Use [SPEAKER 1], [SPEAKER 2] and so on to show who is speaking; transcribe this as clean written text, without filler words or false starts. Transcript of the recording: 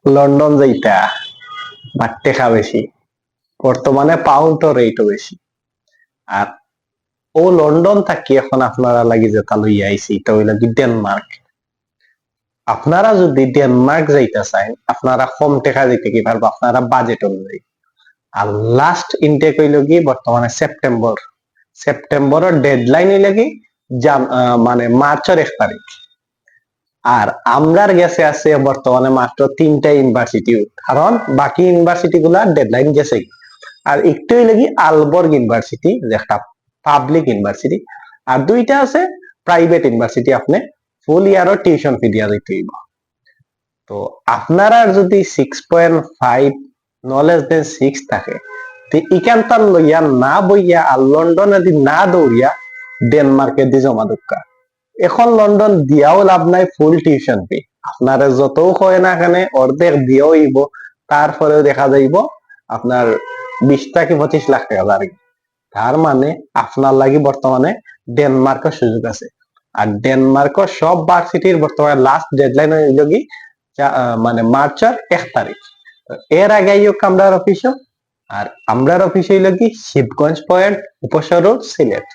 [SPEAKER 1] London যাইতা but টেকা বেশি, বর্তমানে পাউন্ড রেটও বেশি। আর ও লন্ডন থাকি এখন আপনারা লাগি যেটা লইয়া আইছি এটা হইল কি ডেনমার্ক। আপনারা যদি ডেনমার্ক যাইতে চান আপনারা কম টাকা দিতে কি পারবো আপনারা বাজেট অনুযায়ী। আর লাস্ট ইনটেক হইল কি বর্তমানে সেপ্টেম্বরের ডেডলাইন হইল কি মানে মার্চের 1 তারিখ। আর আমরার গেছে আছে বর্তমানে মাত্র 3টা ইউনিভার্সিটি, কারণ বাকি ইউনিভার্সিটি গুলা ডেডলাইন গেছে। আর একটু হইল কি আলবর্গ ইউনিভার্সিটি যেটা পাবলিক ইউনিভার্সিটি, আর 2টা আছে প্রাইভেট ইউনিভার্সিটি। আপনি ফুল ইয়ারও টিউশন ফি দিয়া দিতে হইব। তো আপনারা যদি 6.5 নলেজ দেন 6 থাকে, তো ইকান্তার লইয়া না বইয়া আর লন্ডনে দি না দৌড়িয়া ডেনমার্কে দি জমা দক্কা। এখন লন্ডন দিয়াও লাভ নাই, ফুল টিউশন ফি আপনারা যত হয় না কেন অর্ধেক দিয়েও হইব, তারপরেও দেখা যাইব আপনার 20 থেকে 25 লাখ টাকা লাগে। তার মানে আপনার লাগি বর্তমানে ডেনমার্কের সুযোগ আছে। আর ডেনমার্কের সব ভার্সিটির বর্তমানে লাস্ট ডেডলাইন হইল কি মানে মার্চের 1 তারিখ। এর আগে আইয়ক আমরার অফিস। আর আমরার অফিস হইল কি শিবগঞ্জ পয়েন্ট, উপশহর রোড, সিলেট।